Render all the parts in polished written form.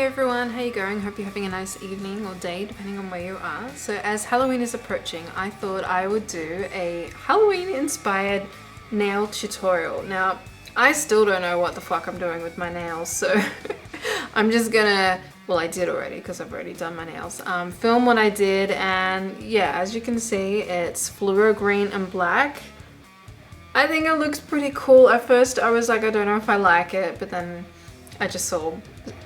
Hey everyone, how you going? Hope you're having a nice evening or day depending on where you are. So as Halloween is approaching, I thought I would do a Halloween inspired nail tutorial. Now, I still don't know what the fuck I'm doing with my nails, so I'm just gonna, well I did already because I've already done my nails, film what I did, and yeah, as you can see it's fluoro green and black. I think it looks pretty cool. At first I was like, I don't know if I like it, but then I just saw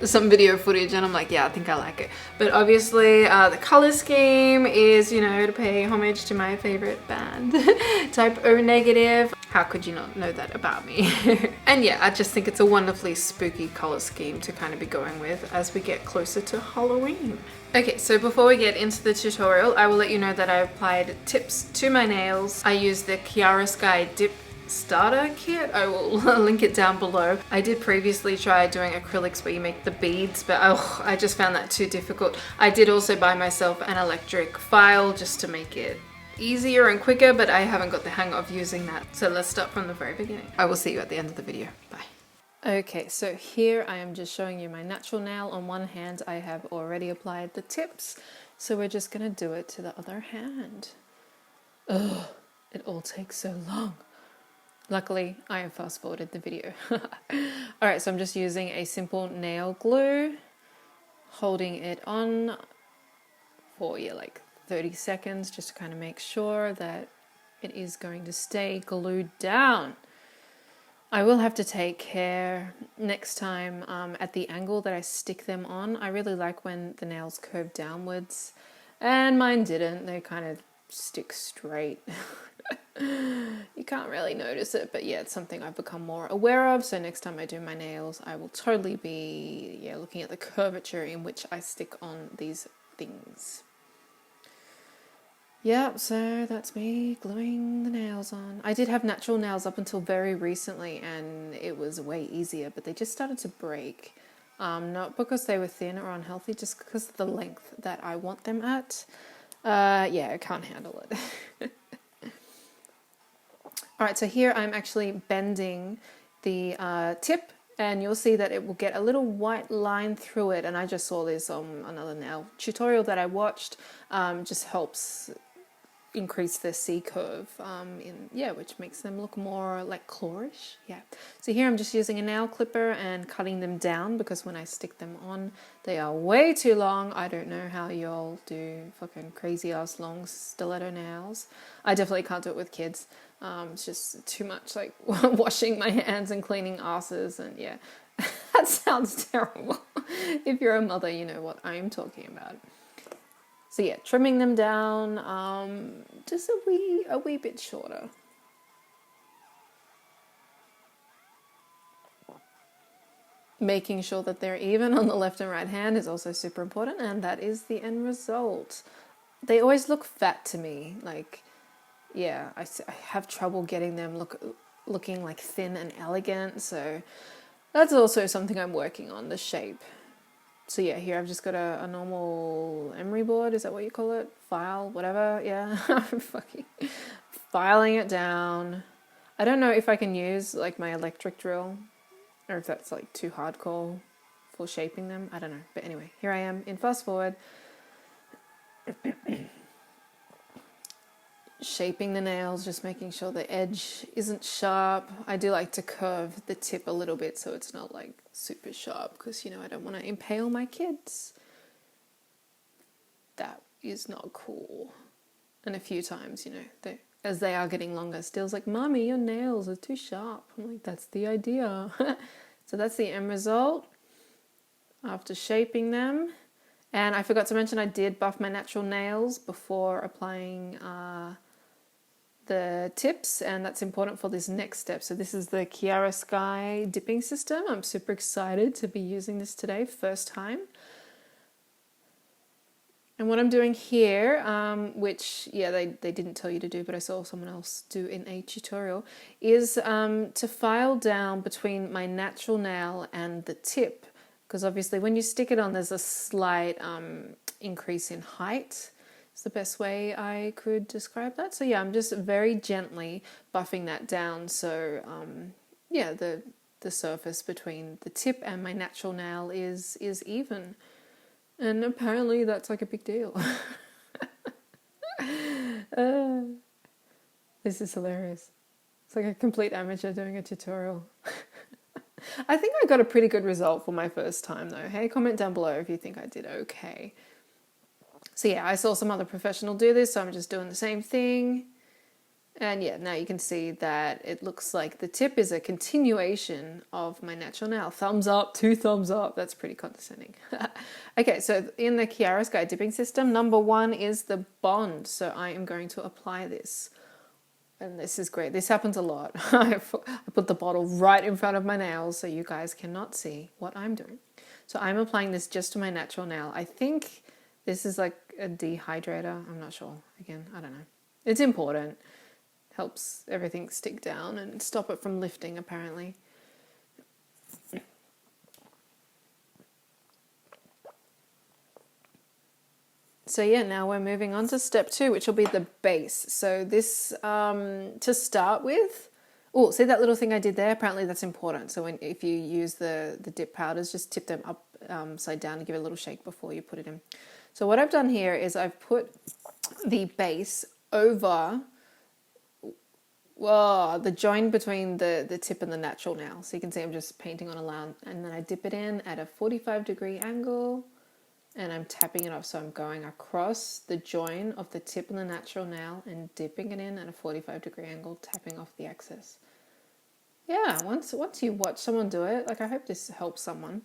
some video footage and I'm like, yeah, I think I like it. But obviously the color scheme is, you know, to pay homage to my favorite band, Type O Negative. How could you not know that about me? And yeah, I just think it's a wonderfully spooky color scheme to kind of be going with as we get closer to Halloween. Okay, so before we get into the tutorial, I will let you know that I applied tips to my nails. I used the Kiara Sky Dip starter kit. I will link it down below. I did previously try doing acrylics where you make the beads, but I just found that too difficult. I did also buy myself an electric file just to make it easier and quicker, but I haven't got the hang of using that. So let's start from the very beginning. I will see you at the end of the video. Bye. Okay, so here I am just showing you my natural nail. On one hand, I have already applied the tips, so we're just gonna do it to the other hand. Ugh, it all takes so long. Luckily, I have fast forwarded the video. Alright, so I'm just using a simple nail glue, holding it on for like 30 seconds just to kind of make sure that it is going to stay glued down. I will have to take care next time at the angle that I stick them on. I really like when the nails curve downwards, and mine didn't. They kind of stick straight. You can't really notice it, but yeah, it's something I've become more aware of. So next time I do my nails, I will totally be looking at the curvature in which I stick on these things. Yeah, so that's me gluing the nails on. I did have natural nails up until very recently and it was way easier, but they just started to break. Not because they were thin or unhealthy, just because of the length that I want them at. Yeah, I can't handle it. Alright, so here I'm actually bending the tip, and you'll see that it will get a little white line through it, and I just saw this on another nail tutorial that I watched. Just helps increase the C curve, which makes them look more like clawish. Yeah. So here I'm just using a nail clipper and cutting them down because when I stick them on, they are way too long. I don't know how y'all do fucking crazy ass long stiletto nails. I definitely can't do it with kids. It's just too much like washing my hands and cleaning asses, and yeah, that sounds terrible. If you're a mother, you know what I'm talking about. So yeah, trimming them down just a wee bit shorter. Making sure that they're even on the left and right hand is also super important, and that is the end result. They always look fat to me. Like, yeah, I have trouble getting them looking like thin and elegant, so that's also something I'm working on, the shape. So yeah, here I've just got a normal emery board, is that what you call it? File, whatever, yeah. I'm fucking filing it down. I don't know if I can use like my electric drill, or if that's like too hardcore for shaping them. I don't know, but anyway, here I am in fast forward. Shaping the nails, just making sure the edge isn't sharp. I do like to curve the tip a little bit so it's not like super sharp because, you know, I don't want to impale my kids. That is not cool. And a few times, you know, as they are getting longer, Still's like, Mommy, your nails are too sharp. I'm like, that's the idea. So that's the end result after shaping them. And I forgot to mention I did buff my natural nails before applying the tips, and that's important for this next step. So this is the Kiara Sky Dipping System. I'm super excited to be using this today, first time. And what I'm doing here, which, yeah, they didn't tell you to do, but I saw someone else do in a tutorial, is to file down between my natural nail and the tip. Because obviously when you stick it on, there's a slight increase in height. It's the best way I could describe that. So yeah, I'm just very gently buffing that down. So yeah, the the surface between the tip and my natural nail is even. And apparently that's like a big deal. This is hilarious. It's like a complete amateur doing a tutorial. I think I got a pretty good result for my first time though. Hey, comment down below if you think I did okay. So yeah, I saw some other professional do this, so I'm just doing the same thing. And yeah, now you can see that it looks like the tip is a continuation of my natural nail. Thumbs up, 2 thumbs up. That's pretty condescending. Okay, so in the Kiara Sky Dipping System, number 1 is the bond. So I am going to apply this. And this is great. This happens a lot. I put the bottle right in front of my nails so you guys cannot see what I'm doing. So I'm applying this just to my natural nail. I think this is like a dehydrator. I'm not sure. Again, I don't know. It's important. Helps everything stick down and stop it from lifting, apparently. So yeah, now we're moving on to step 2, which will be the base. So this, to start with, oh, see that little thing I did there? Apparently that's important. So if you use the dip powders, just tip them upside down and give it a little shake before you put it in. So what I've done here is I've put the base over the join between the tip and the natural nail. So you can see I'm just painting on a line, and then I dip it in at a 45-degree angle, and I'm tapping it off. So I'm going across the join of the tip and the natural nail and dipping it in at a 45-degree angle, tapping off the excess. Yeah, once you watch someone do it, like I hope this helps someone.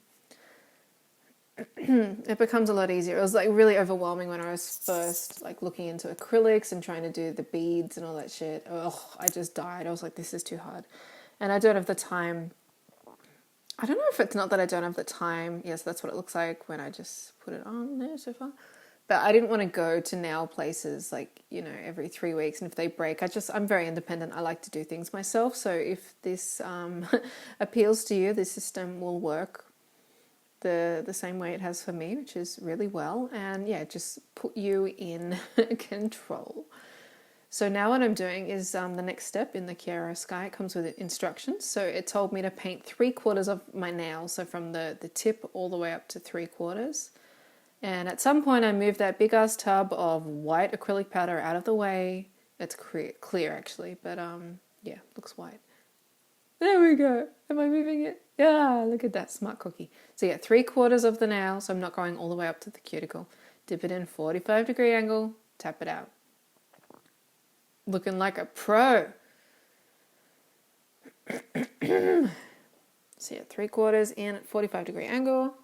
It becomes a lot easier. It was like really overwhelming when I was first like looking into acrylics and trying to do the beads and all that shit. Oh, I just died. I was like, this is too hard. And I don't have the time. I don't know if it's not that I don't have the time. Yes, that's what it looks like when I just put it on there so far. But I didn't want to go to nail places like, you know, every 3 weeks. And if they break, I'm very independent. I like to do things myself. So if this appeals to you, this system will work the same way it has for me, which is really well. And yeah, just put you in control. So now what I'm doing is the next step in the Kiara Sky. It comes with instructions. So it told me to paint 3/4 of my nail. So from the tip all the way up to 3/4. And at some point I moved that big ass tub of white acrylic powder out of the way. It's clear actually, but yeah, looks white. There we go. Am I moving it? Yeah, look at that, smart cookie. So yeah, 3/4 of the nail, so I'm not going all the way up to the cuticle. Dip it in 45-degree angle, tap it out. Looking like a pro. So yeah, 3/4 in at 45-degree angle.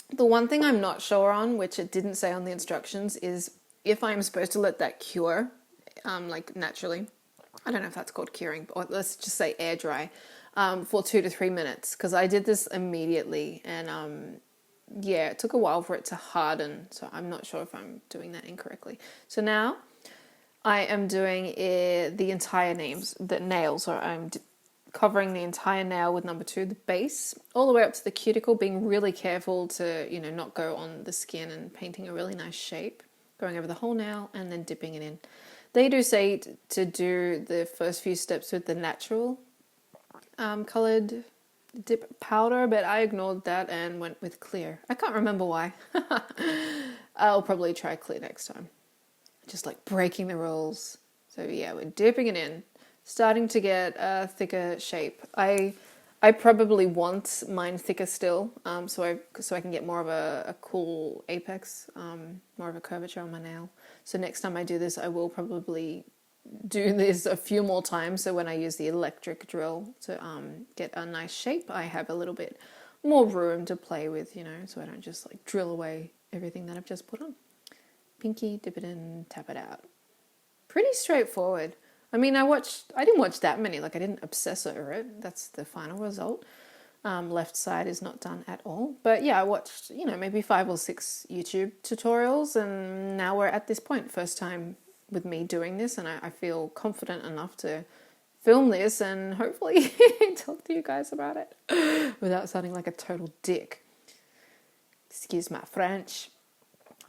The one thing I'm not sure on, which it didn't say on the instructions, is if I'm supposed to let that cure, like naturally. I don't know if that's called curing, or let's just say air dry, for 2 to 3 minutes. Because I did this immediately, and yeah, it took a while for it to harden. So I'm not sure if I'm doing that incorrectly. So now I am doing the entire nails, or I'm covering the entire nail with number 2, the base, all the way up to the cuticle, being really careful to, you know, not go on the skin, and painting a really nice shape, going over the whole nail and then dipping it in. They do say to do the first few steps with the natural coloured dip powder, but I ignored that and went with clear. I can't remember why. I'll probably try clear next time. Just like breaking the rules. So yeah, we're dipping it in, starting to get a thicker shape. I probably want mine thicker still, so I can get more of a cool apex, more of a curvature on my nail. So next time I do this, I will probably do this a few more times. So when I use the electric drill to get a nice shape, I have a little bit more room to play with, you know, so I don't just like drill away everything that I've just put on. Pinky, dip it in, tap it out. Pretty straightforward. I mean, I didn't watch that many, like I didn't obsess over it. That's the final result. Left side is not done at all. But yeah, I watched, you know, maybe 5 or 6 YouTube tutorials, and now we're at this point. First time with me doing this, and I feel confident enough to film this and hopefully talk to you guys about it without sounding like a total dick. Excuse my French.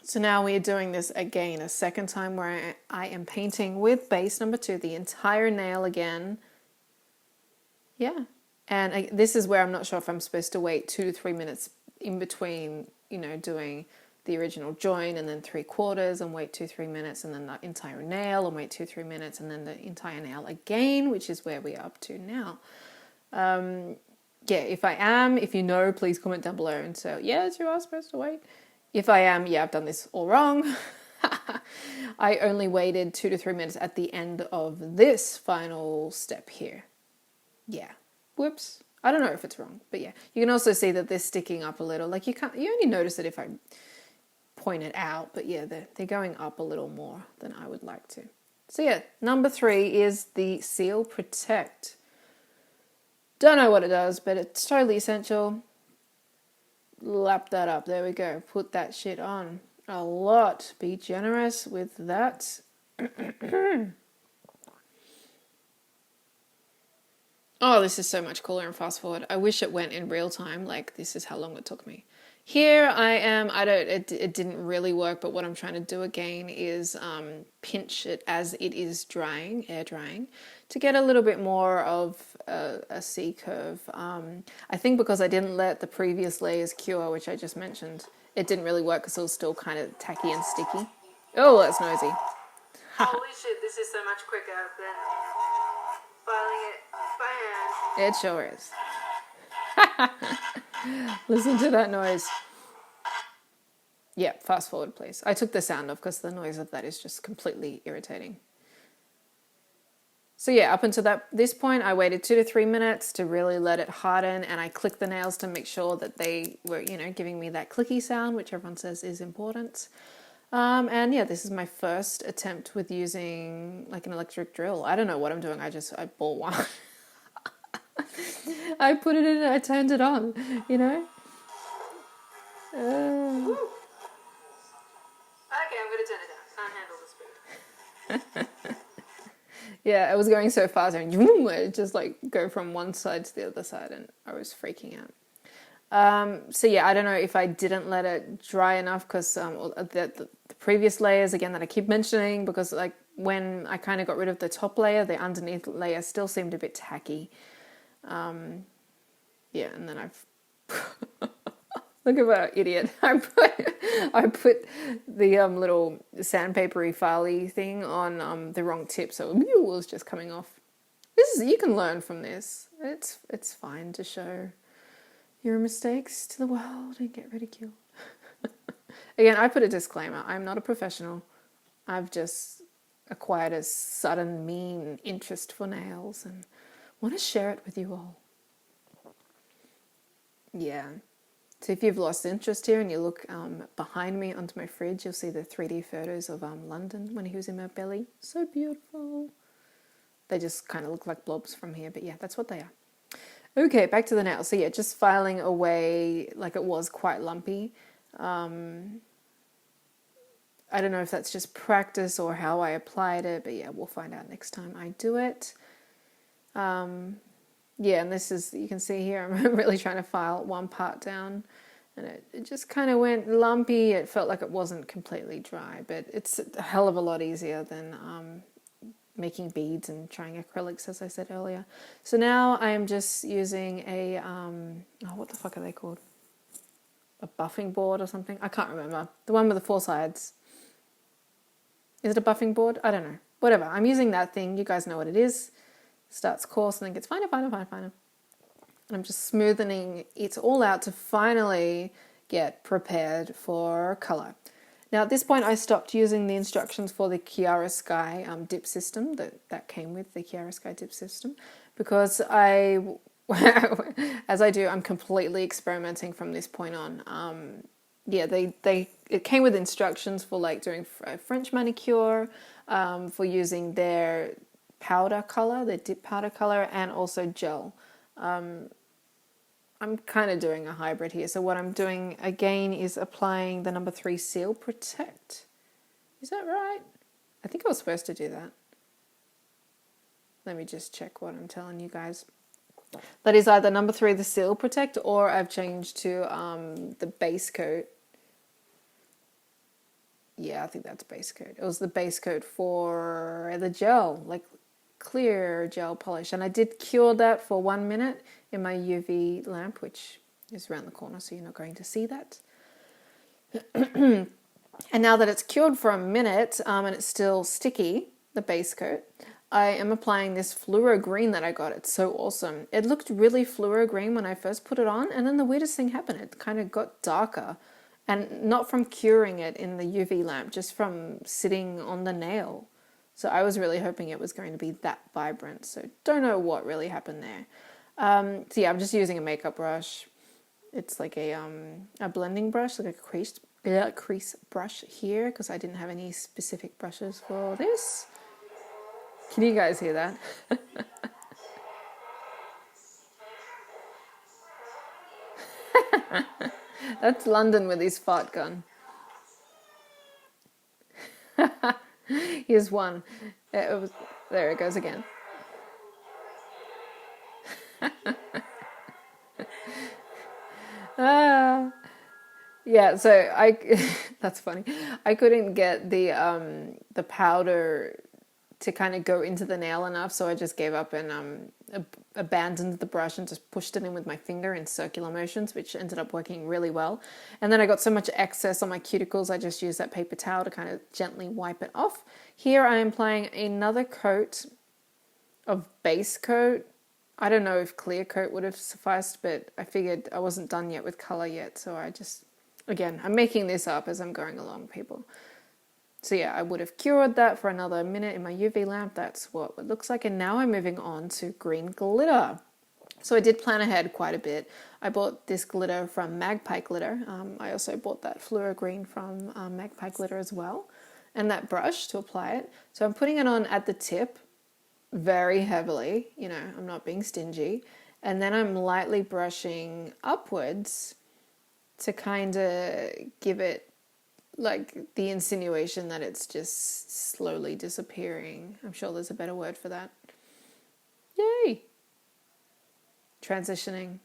So now we're doing this again, a second time, where I am painting with base number 2, the entire nail again. Yeah, And this is where I'm not sure if I'm supposed to wait 2 to 3 minutes in between, doing the original join and then 3/4 and wait 2-3 minutes and then the entire nail and wait 2-3 minutes and then the entire nail again, which is where we are up to now. Yeah, if I am, if you know, please comment down below and say, yes, you are supposed to wait. If I am, yeah, I've done this all wrong. I only waited 2 to 3 minutes at the end of this final step here. Yeah. Whoops. I don't know if it's wrong, but yeah. You can also see that they're sticking up a little. Like you only notice it if I point it out, but yeah, they're going up a little more than I would like to. So yeah, number 3 is the Seal Protect. Don't know what it does, but it's totally essential. Lap that up. There we go. Put that shit on. A lot. Be generous with that. Oh, this is so much cooler and fast forward. I wish it went in real time. Like, this is how long it took me. Here I am. It didn't really work, but what I'm trying to do again is pinch it as it is drying, air drying, to get a little bit more of a C curve. I think because I didn't let the previous layers cure, which I just mentioned, it didn't really work because it was still kind of tacky and sticky. Oh, that's noisy. Holy shit, this is so much quicker than filing it by hand. It sure is. Listen to that noise. Yeah, fast forward, please. I took the sound off because the noise of that is just completely irritating. So yeah, up until this point, I waited 2 to 3 minutes to really let it harden, and I clicked the nails to make sure that they were, giving me that clicky sound, which everyone says is important. And yeah, this is my first attempt with using like an electric drill. I don't know what I'm doing. I bought one. I put it in and I turned it on, Okay, I'm going to turn it down. Can't handle the speed. Yeah, I was going so fast and it just like go from one side to the other side and I was freaking out. So yeah, I don't know if I didn't let it dry enough because the previous layers, again, that I keep mentioning, because like when I kind of got rid of the top layer, the underneath layer still seemed a bit tacky. Yeah, and then I've look at that idiot. I put the little sandpapery filey thing on the wrong tip, so it was just coming off. You can learn from this. It's fine to show your mistakes to the world and get ridiculed. Again, I put a disclaimer. I'm not a professional. I've just acquired a sudden mean interest for nails and want to share it with you all. Yeah. So if you've lost interest here and you look behind me onto my fridge, you'll see the 3D photos of London when he was in my belly. So beautiful. They just kind of look like blobs from here, but yeah, that's what they are. Okay, back to the nail. So yeah, just filing away, like it was quite lumpy. I don't know if that's just practice or how I applied it, but yeah, we'll find out next time I do it. Yeah, and this is, you can see here, I'm really trying to file one part down, and it just kind of went lumpy. It felt like it wasn't completely dry, but it's a hell of a lot easier than making beads and trying acrylics, as I said earlier. So now I am just using a, what the fuck are they called? A buffing board or something? I can't remember. The one with the 4 sides. Is it a buffing board? I don't know. Whatever. I'm using that thing. You guys know what it is. Starts coarse and then gets finer. And I'm just smoothing it all out to finally get prepared for colour. Now at this point I stopped using the instructions for the Kiara Sky Dip System that came with the Kiara Sky Dip System, because as I do, I'm completely experimenting from this point on. Yeah, it came with instructions for like doing a French manicure, for using their powder color, the dip powder color, and also gel. I'm kind of doing a hybrid here. So what I'm doing again is applying the number 3 Seal Protect. Is that right? I think I was supposed to do that. Let me just check what I'm telling you guys. That is either number 3 the Seal Protect, or I've changed to the base coat. Yeah, I think that's base coat. It was the base coat for the gel. Like, clear gel polish. And I did cure that for 1 minute in my UV lamp, which is around the corner, so you're not going to see that. And now that it's cured for a minute and it's still sticky, the base coat, I am applying this fluoro green that I got. It's so awesome. It looked really fluoro green when I first put it on, and then the weirdest thing happened. It kind of got darker, and not from curing it in the UV lamp, just from sitting on the nail. So I was really hoping it was going to be that vibrant. So don't know what really happened there. So yeah, I'm just using a makeup brush. It's like a blending brush, like a crease brush here, because I didn't have any specific brushes for this. Can you guys hear that? That's London with his fart gun. Here's one. There it goes again. Yeah, so that's funny. I couldn't get the powder to kind of go into the nail enough, so I just gave up and abandoned the brush and just pushed it in with my finger in circular motions, which ended up working really well. And then I got so much excess on my cuticles, I just used that paper towel to kind of gently wipe it off. Here I am applying another coat of base coat. I don't know if clear coat would have sufficed, but I figured I wasn't done yet with color yet, so I just, again, I'm making this up as I'm going along, people. So yeah, I would have cured that for another minute in my UV lamp. That's what it looks like. And now I'm moving on to green glitter. So I did plan ahead quite a bit. I bought this glitter from Magpie Glitter. I also bought that fluoro green from Magpie Glitter as well. And that brush to apply it. So I'm putting it on at the tip very heavily. You know, I'm not being stingy. And then I'm lightly brushing upwards to kind of give it like the insinuation that it's just slowly disappearing. I'm sure there's a better word for that. Yay! Transitioning.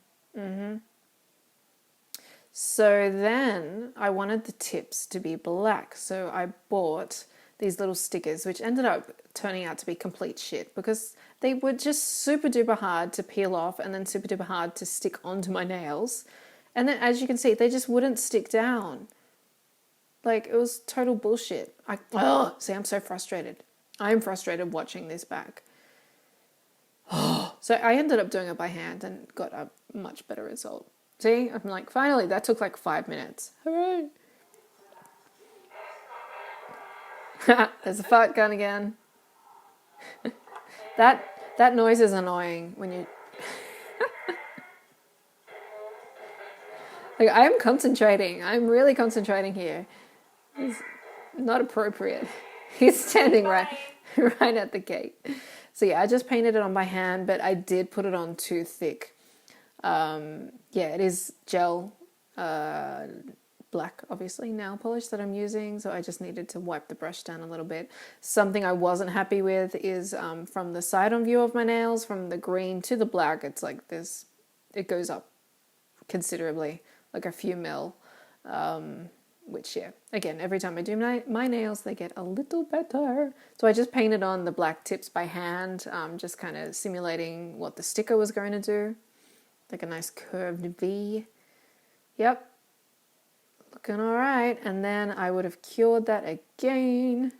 So then I wanted the tips to be black. So I bought these little stickers, which ended up turning out to be complete shit because they were just super duper hard to peel off and then super duper hard to stick onto my nails. And then as you can see, they just wouldn't stick down. Like, it was total bullshit. See, I'm so frustrated. I'm frustrated watching this back. So I ended up doing it by hand and got a much better result. See, I'm like, finally, that took like 5 minutes. Hooray. There's a fart gun again. That noise is annoying when you... Like, I'm concentrating. I'm really concentrating here. It's not appropriate. He's standing right at the gate. So yeah, I just painted it on by hand, but I did put it on too thick. Yeah, it is gel black, obviously, nail polish that I'm using. So I just needed to wipe the brush down a little bit. Something I wasn't happy with is from the side-on view of my nails, from the green to the black, it's like this, it goes up considerably, like a few mil. Which, yeah, again, every time I do my nails, they get a little better. So I just painted on the black tips by hand, just kind of simulating what the sticker was going to do. Like a nice curved V. Yep. Looking all right. And then I would have cured that again.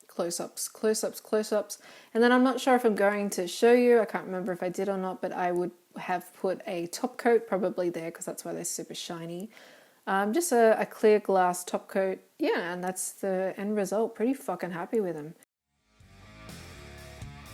Close-ups, close-ups, close-ups. And then I'm not sure if I'm going to show you. I can't remember if I did or not, but I would have put a top coat probably there because that's why they're super shiny. Just a clear glass top coat. Yeah, and that's the end result. Pretty fucking happy with them.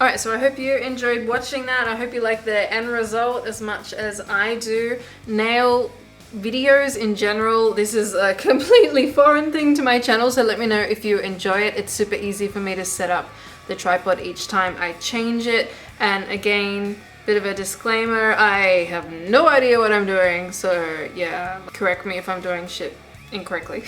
Alright, so I hope you enjoyed watching that. I hope you like the end result as much as I do. Nail videos in general, this is a completely foreign thing to my channel, so let me know if you enjoy it. It's super easy for me to set up the tripod each time I change it. And again, bit of a disclaimer, I have no idea what I'm doing, so yeah, correct me if I'm doing shit incorrectly.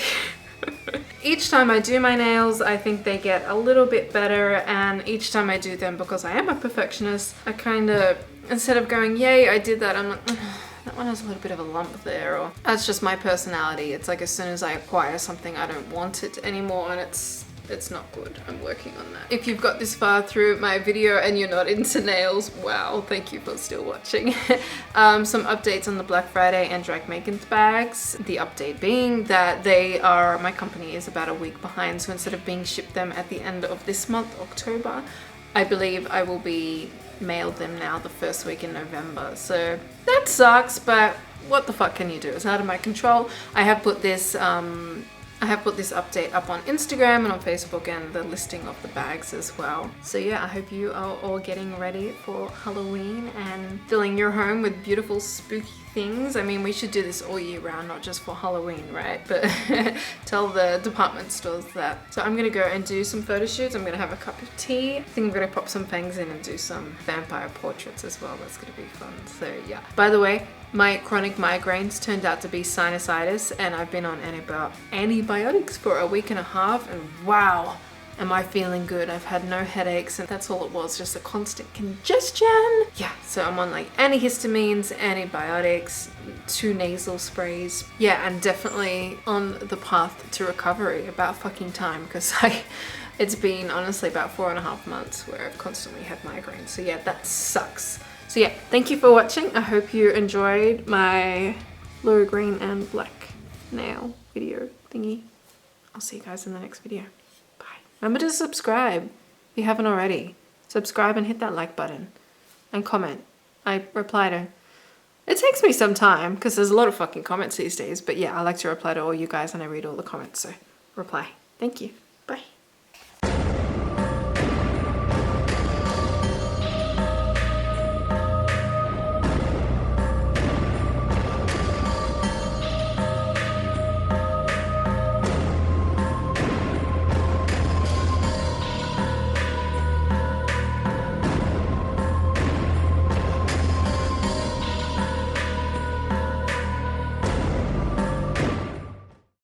Each time I do my nails, I think they get a little bit better, and each time I do them, because I am a perfectionist, I kind of, instead of going, yay, I did that, I'm like, that one has a little bit of a lump there, or that's just my personality. It's like as soon as I acquire something, I don't want it anymore, and it's It's not good. I'm working on that. If you've got this far through my video and you're not into nails, wow, thank you for still watching. Some updates on the Black Friday and Drag Megan's bags. The update being that my company is about a week behind, so instead of being shipped them at the end of this month, October, I believe I will be mailed them now the first week in November. So that sucks, but what the fuck can you do? It's out of my control. I have put this update up on Instagram and on Facebook, and the listing of the bags as well. So yeah, I hope you are all getting ready for Halloween and filling your home with beautiful spooky things. I mean, we should do this all year round, not just for Halloween, right? But tell the department stores that. So I'm gonna go and do some photo shoots. I'm gonna have a cup of tea. I think I'm gonna pop some fangs in and do some vampire portraits as well. That's gonna be fun. So yeah. By the way, my chronic migraines turned out to be sinusitis, and I've been on antibiotics for a week and a half, and wow, am I feeling good. I've had no headaches, and that's all it was, just a constant congestion. Yeah, so I'm on like antihistamines, antibiotics, 2 nasal sprays. Yeah, and definitely on the path to recovery. About fucking time, because it's been honestly about 4.5 months where I've constantly had migraines. So yeah, that sucks. So yeah, thank you for watching. I hope you enjoyed my blue, green and black nail video thingy. I'll see you guys in the next video. Bye. Remember to subscribe if you haven't already. Subscribe and hit that like button and comment. I reply to... It takes me some time because there's a lot of fucking comments these days, but yeah, I like to reply to all you guys and I read all the comments, so reply. Thank you.